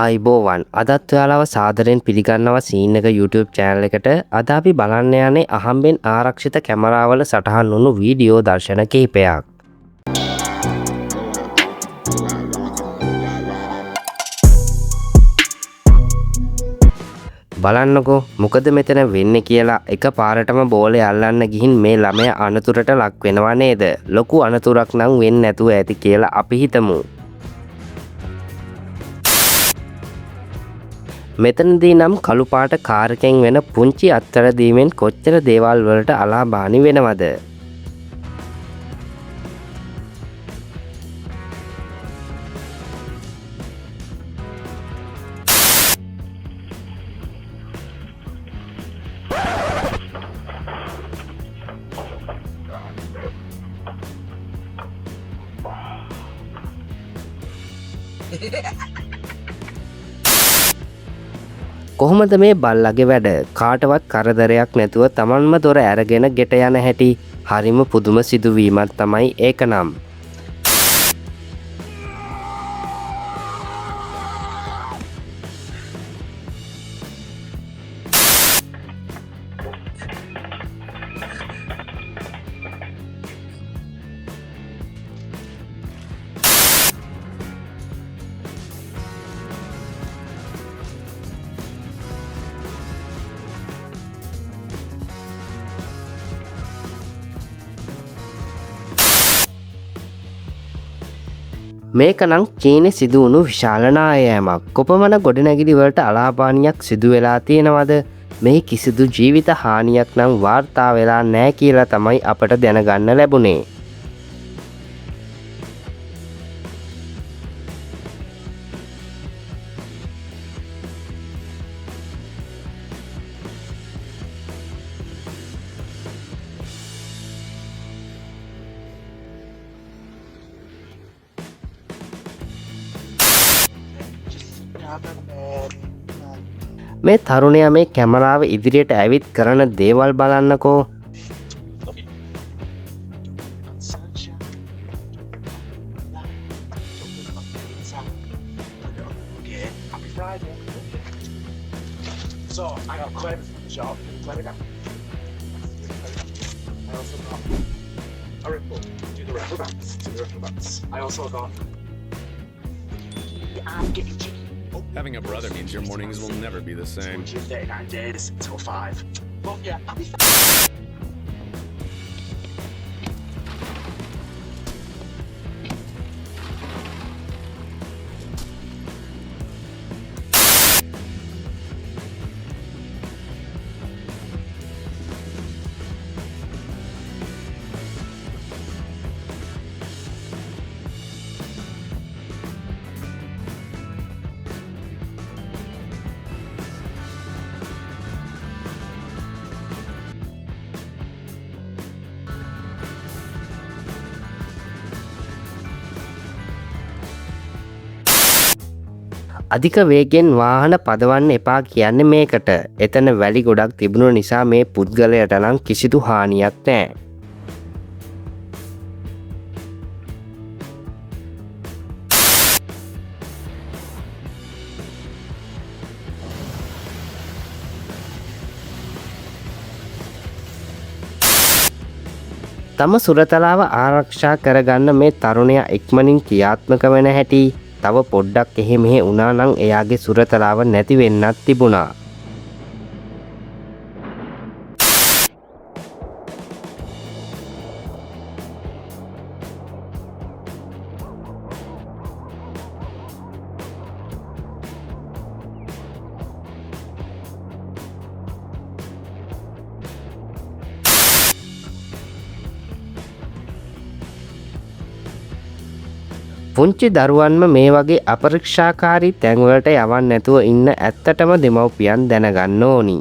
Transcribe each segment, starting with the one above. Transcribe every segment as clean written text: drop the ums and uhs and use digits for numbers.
ආයිබෝවන් අදත් ඔයාලව සාදරයෙන් පිළිගන්නවා සීන් එක YouTube channel එකට. අද අපි බලන්න යන්නේ අහම්බෙන් ආරක්ෂිත කැමරාවල සටහන් වුණු වීඩියෝ දර්ශන කිහිපයක්. බලන්නකෝ මොකද මෙතන වෙන්නේ කියලා. එක පාරටම බෝලේ අල්ලන්න ගිහින් මේ ළමයා අනතුරට ලක් වෙනවා නේද? ලොකු අනතුරක් නම් වෙන්නේ නැතුව ඇති කියලා අපි හිතමු. මෙතනදී නම් කළු පාට කාර් එකෙන් වෙන පුංචි අත්තර දීමෙන් කොච්චර දේවල් වලට අලාභානි වෙනවද? කොහොමද මේ බල්ලගේ වැඩ? කාටවත් කරදරයක් නැතුව තමන්ම දොර ඇරගෙන ගෙට යන හැටි හරිම පුදුම සිදුවීමක් තමයි ඒක නම්. මේක නම් චීනයේ සිදු වුණු විශාල නායෑමක්. කොපමණ ගොඩනැගිලි වලට අලාභානියක් සිදු වෙලා තියෙනවද? මේ කිසිදු ජීවිත හානියක් නම් වාර්තා වෙලා නැහැ කියලා තමයි අපට දැනගන්න ලැබුණේ. මේ තරුණයා මේ කැමරාව ඉදිරියට ඇවිත් කරන දේවල් බලන්නකෝ. So I got credit for the job. Credit got. I also got a report. Do the reference. I also got. I'm getting cheeky. Having a brother means your mornings will never be the same. 239 days until 5. Well, yeah, I'll be fine. අධික වේගෙන් වාහන පදවන්න එපා කියන්නේ මේකට. එතන වැලි ගොඩක් තිබුණු නිසා මේ පුද්ගලයාට නම් කිසිදු හානියක් නැහැ. තම සුරතලාව ආරක්ෂා කරගන්න මේ තරුණයා ඉක්මනින් ක්‍රියාත්මක වෙන හැටි තව පොඩ්ඩක් එහෙ මෙහෙ වුණා නම් එයාගේ සුරතලාව නැති වෙන්නත් තිබුණා. පුංචි දරුවන්ම මේ වගේ අපරීක්ෂාකාරී තැන්වලට යවන්න නැතුව ඉන්න ඇත්තටම දෙමව්පියන් දැනගන්න ඕනි.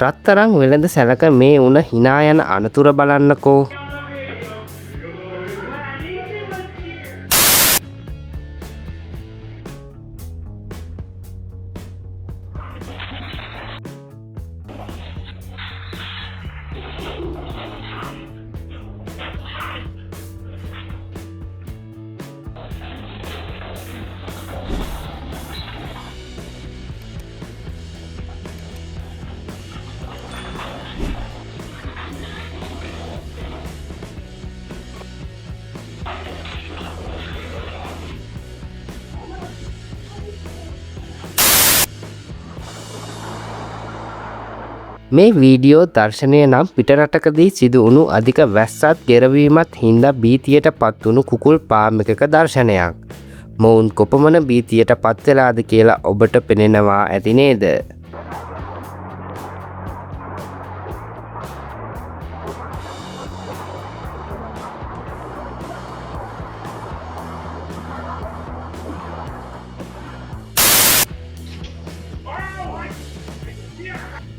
රත්තරන් වෙළඳ සැලක මේ උණ hina යන අනතුර බලන්නකෝ. මේ වීඩියෝ දර්ශනය නම් පිටරටකදී සිදු වුණු අධික වැස්සත් ගෙරවීමත් හින්දා බීතියට පත්වුණු කුකුල් පාම් එකක දර්ශනයක්. මොවුන් කොපමණ බීතියට පත් වෙලාද කියලා ඔබට පෙනෙනවා ඇති නේද?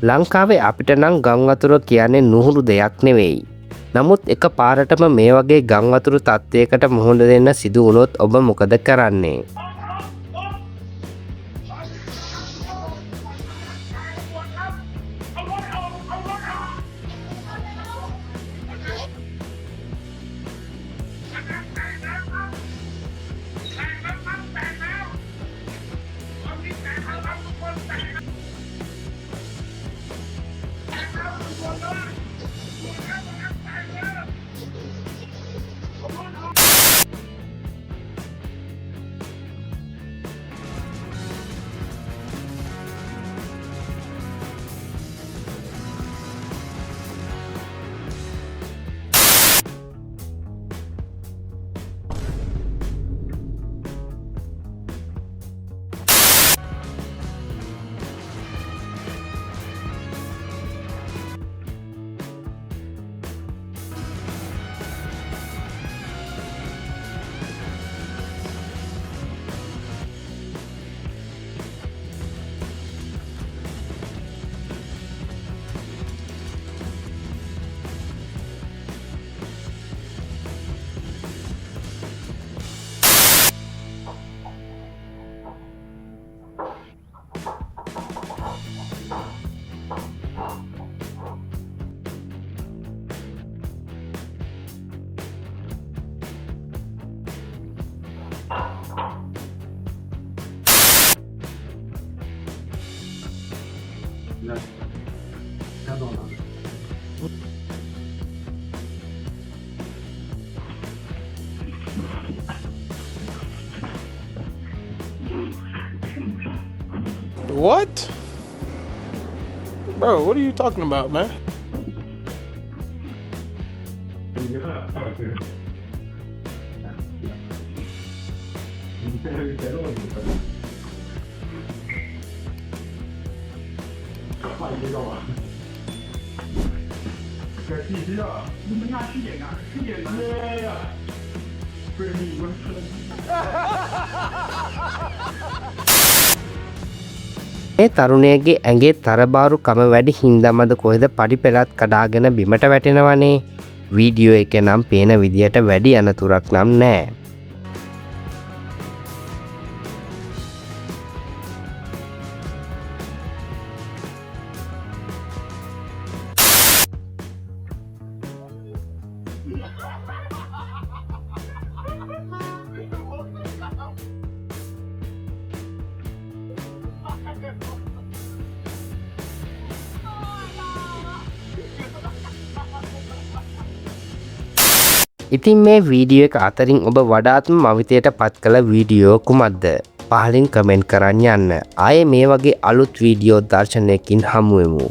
ලංකාවේ අපිට නම් ගම් වතුර කියන්නේ නුහුරු දෙයක් නෙවෙයි. නමුත් එක පාරටම මේ වගේ ගම් වතුර තත්ත්වයකට මුහුණ දෙන්න සිදු වුණොත් ඔබ මොකද කරන්නේ? What? Bro, what are you talking about, man? මේ තරුණයගේ ඇඟේ තරබාරු කම වැඩි හින්දාමද කොහෙද පඩි පෙළත් කඩාගෙන බිමට වැටෙනවනේ. වීඩියෝ එකේ නම් පේන විදියට වැඩි අනතුරක් නම් නෑ. ඉතින් මේ වීඩියෝ එක අතරින් ඔබ වඩාත්ම මවිතයට පත් කළ වීඩියෝ කුමක්ද? පහලින් කමෙන්ට් කරන්න යන්න. ආයේ මේ වගේ අලුත් වීඩියෝ දර්ශනයකින් හමුවෙමු.